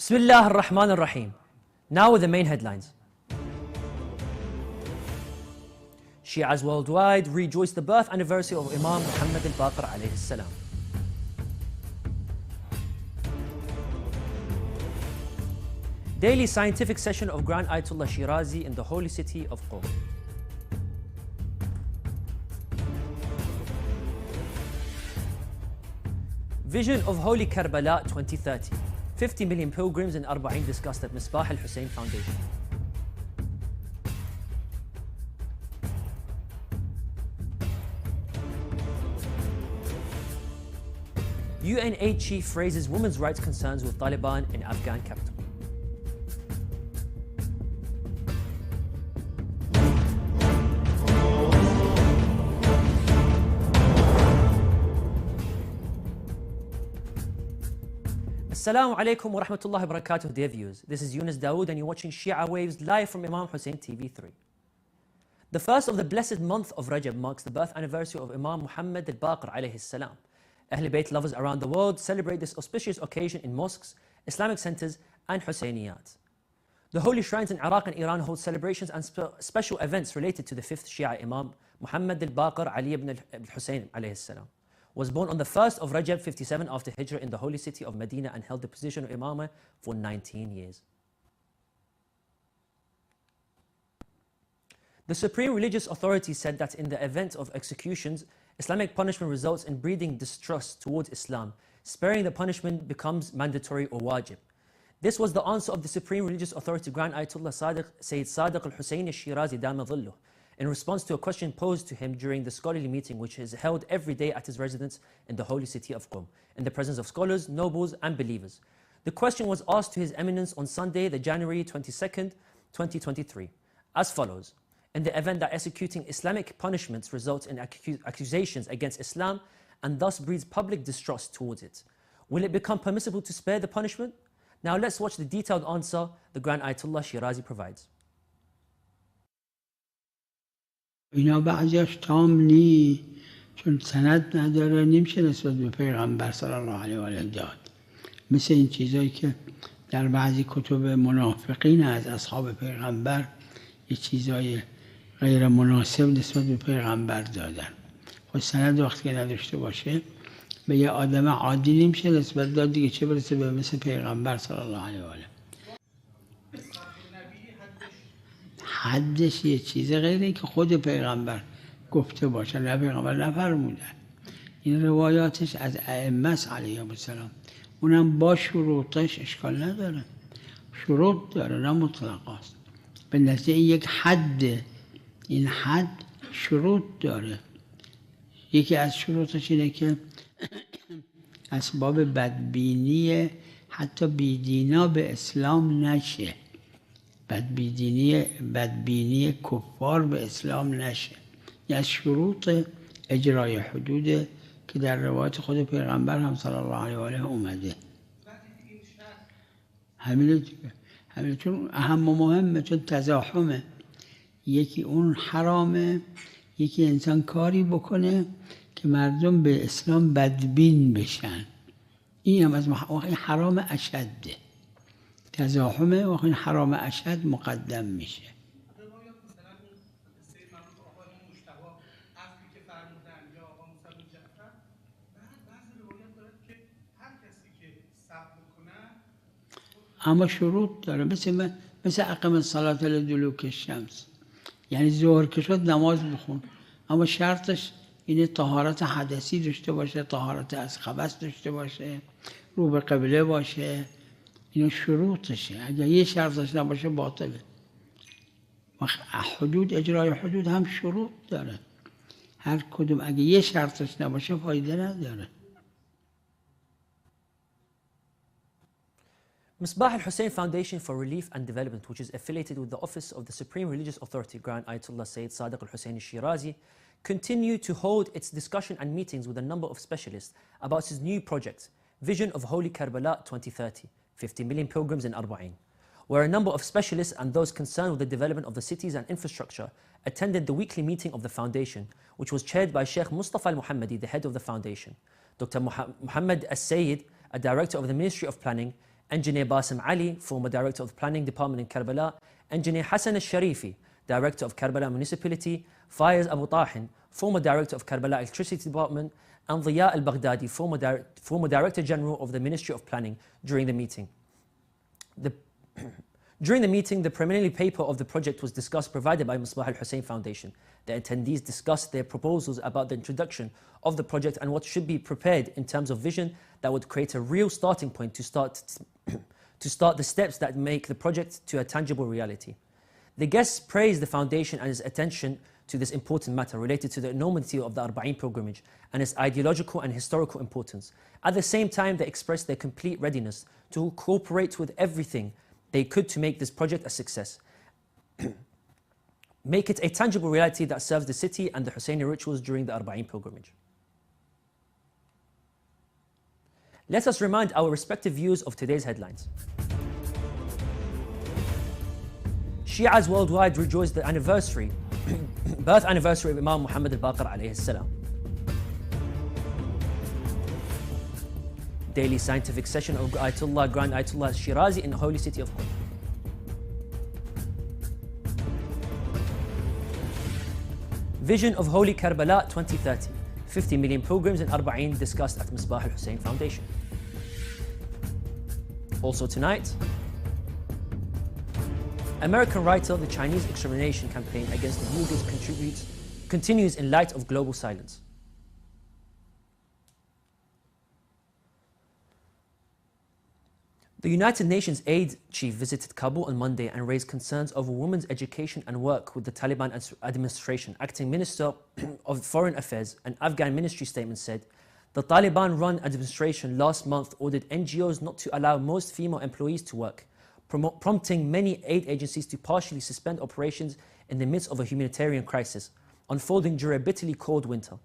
Bismillah ar-Rahman ar-Rahim. Now with the main headlines. Shias worldwide rejoice the birth anniversary of Imam Muhammad al-Baqir alayhi salam. Daily scientific session of Grand Ayatollah Shirazi in the holy city of Qom. Vision of Holy Karbala 2030. 50 million pilgrims in Arba'in discussed at Misbah al-Hussein Foundation. UN chief raises women's rights concerns with Taliban in Afghan capital. Assalamu alaikum wa rahmatullahi wa barakatuh, dear viewers. This is Yunus Dawood and you're watching Shia Waves live from Imam Hussein TV 3. The first of the blessed month of Rajab marks the birth anniversary of Imam Muhammad al-Baqir alayhi salam. Ahl Bayt lovers around the world celebrate this auspicious occasion in mosques, Islamic centers and Husayniyat. The holy shrines in Iraq and Iran hold celebrations and special events related to the fifth Shia Imam, Muhammad al-Baqir Ali ibn al-Hussein alayhi salam. Was born on the 1st of Rajab 57 after Hijrah in the holy city of Medina and held the position of Imamah for 19 years. The Supreme Religious Authority said that in the event of executions, Islamic punishment results in breeding distrust towards Islam. Sparing the punishment becomes mandatory or wajib. This was the answer of the Supreme Religious Authority Grand Ayatollah Sayyid Sadiq al-Hussein Shirazi Dama Dhilluh, in response to a question posed to him during the scholarly meeting which is held every day at his residence in the holy city of Qom, in the presence of scholars, nobles and believers. The question was asked to His Eminence on Sunday, the January 22nd, 2023, as follows. In the event that executing Islamic punishments results in accusations against Islam and thus breeds public distrust towards it, will it become permissible to spare the punishment? Now let's watch the detailed answer the Grand Ayatollah Shirazi provides. اینا بعضیش تام نی چون سند نداره نمیشه نسبت به پیغمبر صلی الله علیه و آله داد مثل این چیزایی که در بعضی کتب منافقین از اصحاب پیغمبر یه چیزای غیر مناسب نسبت به پیغمبر دادن خود سند وقتی که نداشته باشه به یه آدم عادی نمیشه نسبت داد دیگه چه برسه به مثل پیغمبر صلی الله علیه و آله حدش یه چیز غیره که خود پیغمبر گفته باشه نه پیغمبر نفرمودن این روایاتش از ائمه است علیهم السلام اونم با شروطش اشکال نداره شروط داره نه مطلق است به نتیجه این یک حده این حد شروط داره یکی از شروطش اینه که اسباب بدبینی حتی بیدینا به اسلام نشه بدبینی کفار به اسلام نشه یعنی از شروط اجرای حدود که در روایت خود پیغمبر هم صلی الله علیه و آله اومده همین چون اهم و مهمه چون تزاحمه یکی اون حرامه یکی انسان کاری بکنه که مردم به اسلام بدبین بشن این هم از حرام اشده تزاحمه و این حرام اشد مقدم میشه اما شروط داره مثل اقم الصلاة لدلوک الشمس یعنی ظهر که شد نماز بخون اما شرطش اینه طهارت حدثی داشته باشه طهارت از خبث داشته باشه رو به قبله باشه اینا شروطشه اگر یه شرطش نباشه باطله حدود اجرای حدود هم شروط داره هر کدوم اگر یه شرطش نباشه فایده نداره Misbah al-Hussein Foundation for Relief and Development, which is affiliated with the Office of the Supreme Religious Authority Grand Ayatollah Sayyid Sadiq al-Hussein Shirazi, continue to hold its discussion and meetings with a number of specialists about his new project, Vision of Holy Karbala 2030, 50 million pilgrims in Arba'in, where a number of specialists and those concerned with the development of the cities and infrastructure attended the weekly meeting of the foundation, which was chaired by Sheikh Mustafa al-Muhammadi, the head of the foundation, Dr. Muhammad al-Sayyid, a director of the Ministry of Planning, Engineer Basim Ali, former Director of the Planning Department in Karbala, Engineer Hassan al-Sharifi, Director of Karbala Municipality, Faiz Abu Tahin, former Director of Karbala Electricity Department, and Ziya al-Baghdadi, former Director General of the Ministry of Planning during the meeting. During the meeting, the preliminary paper of the project was discussed, provided by Misbah al-Hussein Foundation. The attendees discussed their proposals about the introduction of the project and what should be prepared in terms of vision that would create a real starting point to start the steps that make the project to a tangible reality. The guests praised the foundation and its attention to this important matter related to the enormity of the Arba'een pilgrimage and its ideological and historical importance. At the same time, they expressed their complete readiness to cooperate with everything they could to make this project a success. Make it a tangible reality that serves the city and the Husseini rituals during the Arba'een pilgrimage. Let us remind our respective views of today's headlines. Shias worldwide rejoice the birth anniversary of Imam Muhammad al-Baqir alayhi salam. Daily scientific session of Grand Ayatollah Shirazi in the holy city of Qom. Vision of Holy Karbala 2030. 50 million pilgrims in Arba'een discussed at Misbah al-Hussein Foundation. Also tonight, American writer, the Chinese extermination campaign against the Uyghurs continues in light of global silence. The United Nations aid chief visited Kabul on Monday and raised concerns over women's education and work with the Taliban administration. Acting Minister of Foreign Affairs, an Afghan ministry statement said, the Taliban-run administration last month ordered NGOs not to allow most female employees to work, prompting many aid agencies to partially suspend operations in the midst of a humanitarian crisis unfolding during a bitterly cold winter.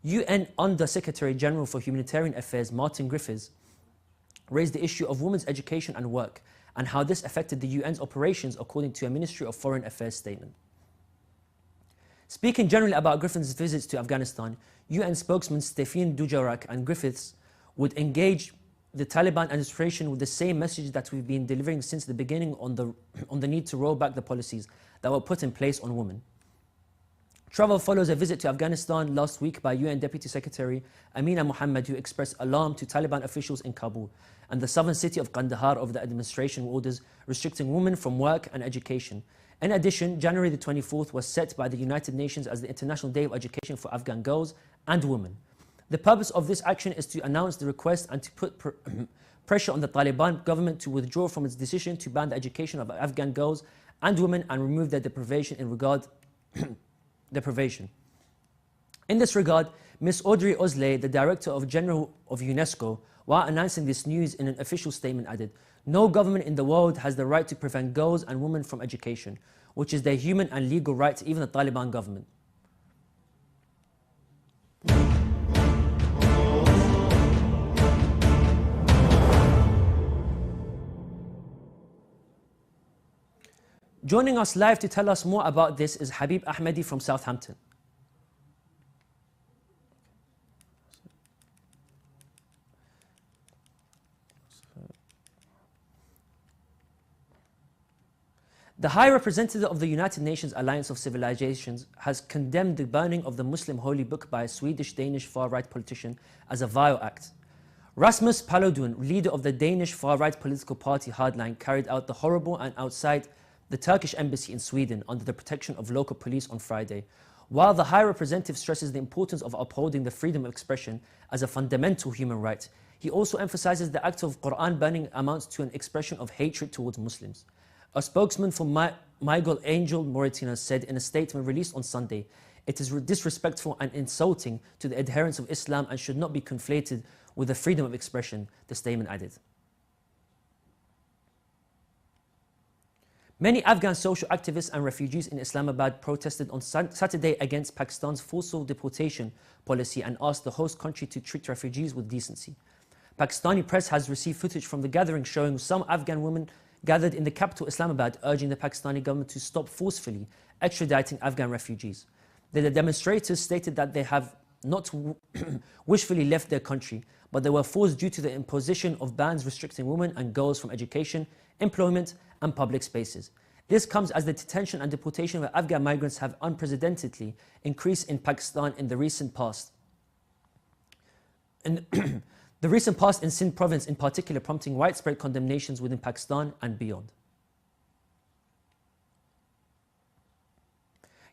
UN Under-Secretary General for Humanitarian Affairs Martin Griffiths raised the issue of women's education and work and how this affected the UN's operations, according to a Ministry of Foreign Affairs statement. Speaking generally about Griffiths' visits to Afghanistan, UN spokesman Stephen Dujarric and Griffiths would engage the Taliban administration with the same message that we've been delivering since the beginning on the need to roll back the policies that were put in place on women. Travel follows a visit to Afghanistan last week by UN Deputy Secretary Amina Mohammed, who expressed alarm to Taliban officials in Kabul and the southern city of Kandahar over the administration orders restricting women from work and education. In addition, January the 24th was set by the United Nations as the International Day of Education for Afghan girls and women. The purpose of this action is to announce the request and to put pressure on the Taliban government to withdraw from its decision to ban the education of Afghan girls and women and remove their deprivation. In this regard, Ms. Audrey Osley, the Director General of UNESCO, while announcing this news in an official statement, added, "No government in the world has the right to prevent girls and women from education, which is their human and legal right, even the Taliban government." Joining us live to tell us more about this is Habib Ahmedi from Southampton. The High Representative of the United Nations Alliance of Civilizations has condemned the burning of the Muslim holy book by a Swedish-Danish far-right politician as a vile act. Rasmus Paludan, leader of the Danish far-right political party Hardline, carried out the horrible and outside the Turkish embassy in Sweden under the protection of local police on Friday. While the High Representative stresses the importance of upholding the freedom of expression as a fundamental human right, he also emphasizes the act of Quran burning amounts to an expression of hatred towards Muslims. A spokesman for Miguel Angel Mauritania said in a statement released on Sunday, "It is disrespectful and insulting to the adherents of Islam and should not be conflated with the freedom of expression," the statement added. Many Afghan social activists and refugees in Islamabad protested on Saturday against Pakistan's forceful deportation policy and asked the host country to treat refugees with decency. Pakistani press has received footage from the gathering showing some Afghan women gathered in the capital Islamabad urging the Pakistani government to stop forcefully extraditing Afghan refugees. The demonstrators stated that they have not wishfully left their country, but they were forced due to the imposition of bans restricting women and girls from education, employment, and public spaces. This comes as the detention and deportation of Afghan migrants have unprecedentedly increased in Pakistan in the recent past. The recent past in Sindh province in particular, prompting widespread condemnations within Pakistan and beyond.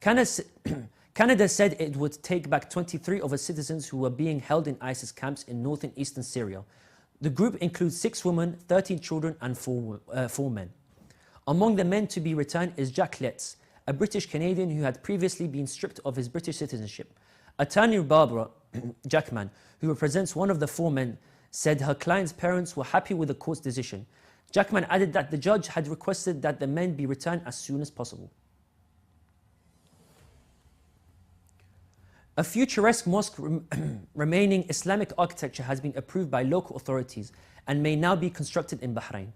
Canada said it would take back 23 of its citizens who were being held in ISIS camps in northern eastern Syria. The group includes 6 women, 13 children and 4 men. Among the men to be returned is Jack Letts, a British Canadian who had previously been stripped of his British citizenship. Attorney Barbara Jackman, who represents one of the 4 men, said her client's parents were happy with the court's decision. Jackman added that the judge had requested that the men be returned as soon as possible. A futuresque mosque remaining Islamic architecture has been approved by local authorities and may now be constructed in Bahrain.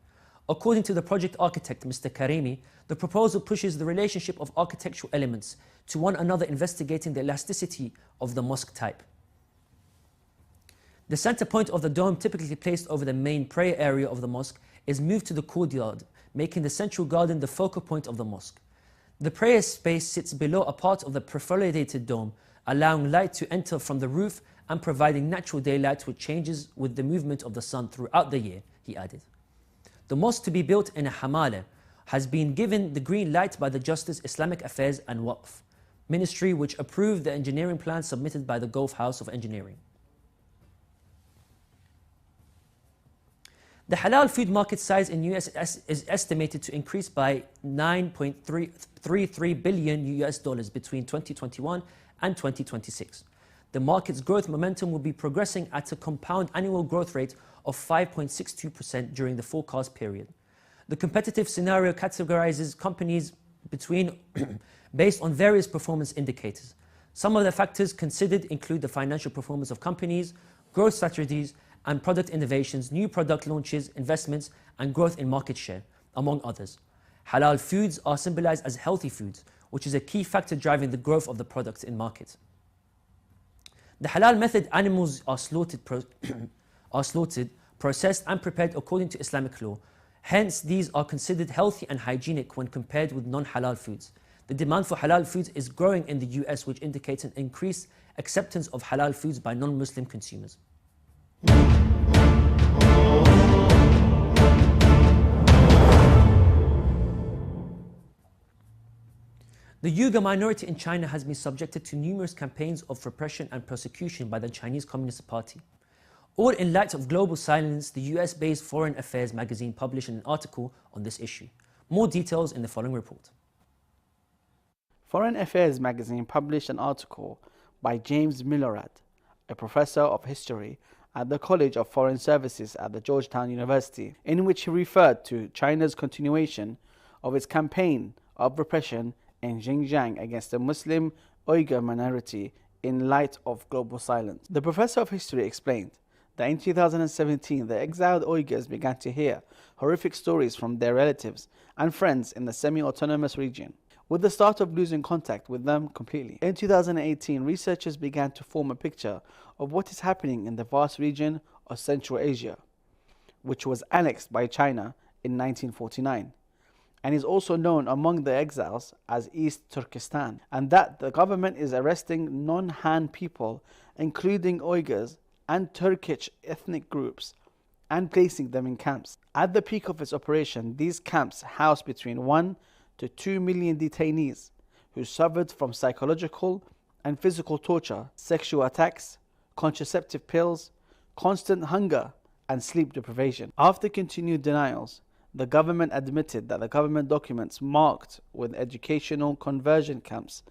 According to the project architect, Mr. Karimi, the proposal pushes the relationship of architectural elements to one another, investigating the elasticity of the mosque type. The center point of the dome, typically placed over the main prayer area of the mosque, is moved to the courtyard, making the central garden the focal point of the mosque. The prayer space sits below a part of the perforated dome, allowing light to enter from the roof and providing natural daylight which changes with the movement of the sun throughout the year, he added. The mosque, to be built in a Hamala, has been given the green light by the Justice, Islamic Affairs and Waqf Ministry, which approved the engineering plan submitted by the Gulf House of Engineering. The halal food market size in US is estimated to increase by $9.33 billion between 2021 and 2026. The market's growth momentum will be progressing at a compound annual growth rate of 5.62% during the forecast period. The competitive scenario categorizes companies based on various performance indicators. Some of the factors considered include the financial performance of companies, growth strategies and product innovations, new product launches, investments, and growth in market share, among others. Halal foods are symbolized as healthy foods, which is a key factor driving the growth of the products in market. The halal method, animals are slaughtered, processed and prepared according to Islamic law. Hence, these are considered healthy and hygienic when compared with non-halal foods. The demand for halal foods is growing in the US, which indicates an increased acceptance of halal foods by non-Muslim consumers. The Uyghur minority in China has been subjected to numerous campaigns of repression and persecution by the Chinese Communist Party. All in light of global silence, the US-based Foreign Affairs magazine published an article on this issue. More details in the following report. Foreign Affairs magazine published an article by James Milorad, a professor of history at the College of Foreign Services at the Georgetown University, in which he referred to China's continuation of its campaign of repression in Xinjiang against the Muslim Uyghur minority in light of global silence. The professor of history explained that in 2017, the exiled Uyghurs began to hear horrific stories from their relatives and friends in the semi-autonomous region, with the start of losing contact with them completely. In 2018, researchers began to form a picture of what is happening in the vast region of Central Asia, which was annexed by China in 1949. And is also known among the exiles as East Turkestan, and that the government is arresting non-Han people, including Uyghurs and Turkic ethnic groups, and placing them in camps. At the peak of its operation, these camps housed between 1 to 2 million detainees who suffered from psychological and physical torture, sexual attacks, contraceptive pills, constant hunger, and sleep deprivation. After continued denials, the government admitted that the government documents marked with educational conversion camps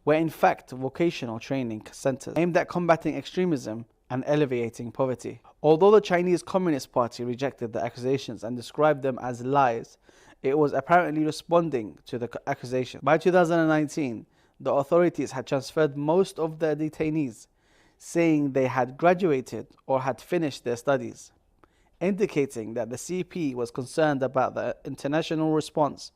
were in fact vocational training centers aimed at combating extremism and alleviating poverty. Although the Chinese Communist Party rejected the accusations and described them as lies, it was apparently responding to the accusations. By 2019, the authorities had transferred most of the detainees, saying they had graduated or had finished their studies, indicating that the CP was concerned about the international response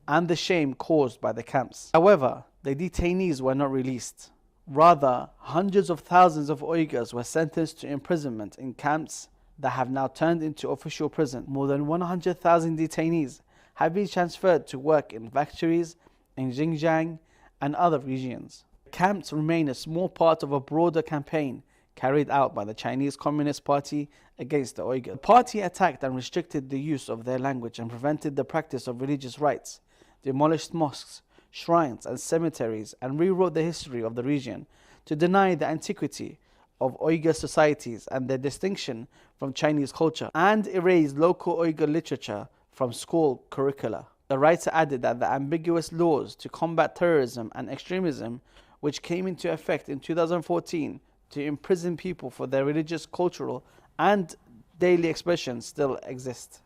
and the shame caused by the camps. However, the detainees were not released, Rather, hundreds of thousands of Uyghurs were sentenced to imprisonment in camps that have now turned into official prison. More than 100,000 detainees have been transferred to work in factories in Xinjiang and other regions. Camps remain a small part of a broader campaign carried out by the Chinese Communist Party against the Uyghurs. The party attacked and restricted the use of their language and prevented the practice of religious rites, demolished mosques, shrines and cemeteries, and rewrote the history of the region to deny the antiquity of Uyghur societies and their distinction from Chinese culture, and erased local Uyghur literature from school curricula. The writer added that the ambiguous laws to combat terrorism and extremism, which came into effect in 2014 to imprison people for their religious, cultural, and daily expressions, still exist.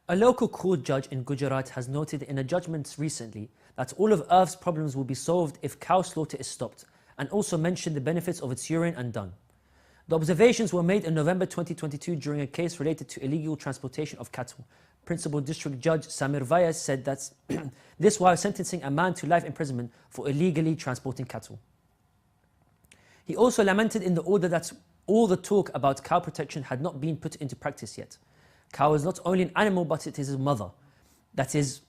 A local court judge in Gujarat has noted in a judgment recently that all of Earth's problems will be solved if cow slaughter is stopped, and also mentioned the benefits of its urine and dung. The observations were made in November 2022 during a case related to illegal transportation of cattle. Principal District Judge Samir Vyas said that this while sentencing a man to life imprisonment for illegally transporting cattle. He also lamented in the order that all the talk about cow protection had not been put into practice yet. Cow is not only an animal, but it is a mother. That is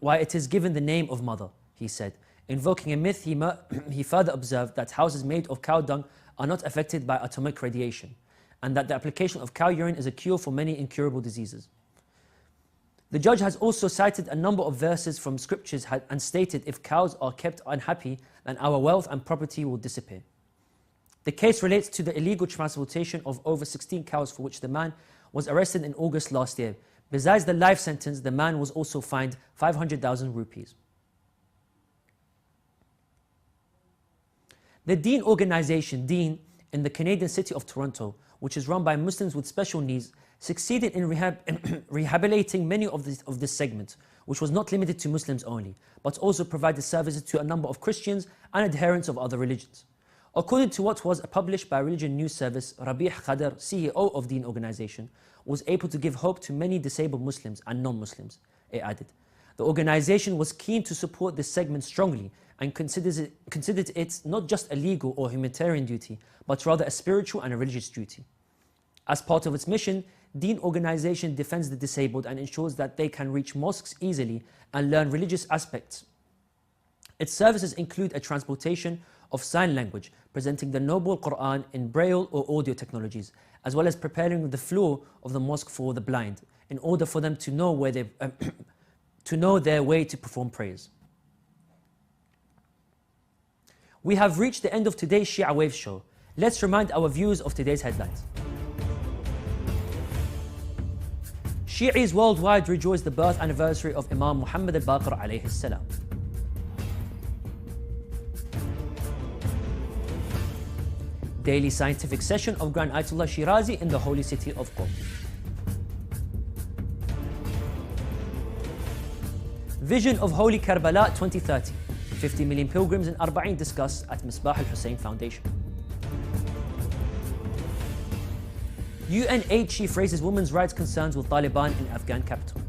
why it is given the name of mother, he said. Invoking a myth, he further observed that houses made of cow dung are not affected by atomic radiation, and that the application of cow urine is a cure for many incurable diseases. The judge has also cited a number of verses from scriptures and stated if cows are kept unhappy, then our wealth and property will disappear. The case relates to the illegal transportation of over 16 cows for which the man was arrested in August last year. Besides the life sentence, the man was also fined 500,000 rupees. The Deen organization, Deen, in the Canadian city of Toronto, which is run by Muslims with special needs, succeeded in rehabilitating many of this segment, which was not limited to Muslims only, but also provided services to a number of Christians and adherents of other religions. According to what was published by Religion News Service, Rabi' Khadr, CEO of Deen organization, was able to give hope to many disabled Muslims and non-Muslims, it added. The organization was keen to support this segment strongly and considered it not just a legal or humanitarian duty, but rather a spiritual and a religious duty. As part of its mission, Deen organization defends the disabled and ensures that they can reach mosques easily and learn religious aspects. Its services include a transportation of sign language, presenting the Noble Quran in braille or audio technologies, as well as preparing the floor of the mosque for the blind, in order for them to know their way to perform prayers. We have reached the end of today's Shia Waves show. Let's remind our viewers of today's headlines. Shi'is worldwide rejoice the birth anniversary of Imam Muhammad al-Baqir alayhi salam. Daily scientific session of Grand Ayatollah Shirazi in the holy city of Qom. Vision of Holy Karbala 2030. 50 million pilgrims in Arba'in discussed at Misbah al-Hussein Foundation. UN aid chief raises women's rights concerns with Taliban in Afghan capital.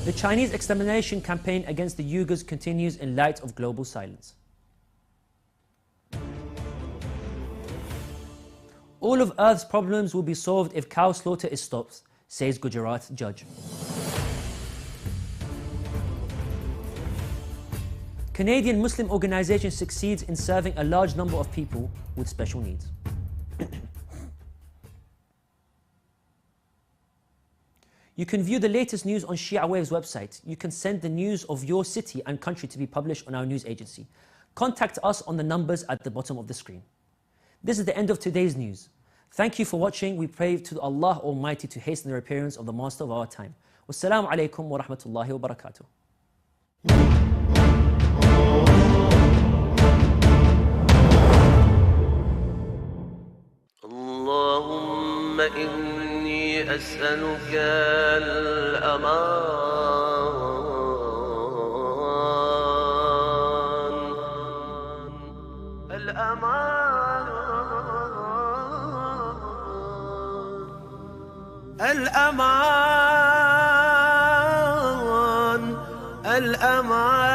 The Chinese extermination campaign against the Uyghurs continues in light of global silence. All of Earth's problems will be solved if cow slaughter is stopped, says Gujarat judge. Canadian Muslim organization succeeds in serving a large number of people with special needs. You can view the latest news on Shia Waves website. You can send the news of your city and country to be published on our news agency. Contact us on the numbers at the bottom of the screen. This is the end of today's news. Thank you for watching. We pray to Allah Almighty to hasten the appearance of the Master of our time. Wassalamu alaikum wa rahmatullahi wa barakatuh. اللهم إني أسألك الأمان الأمان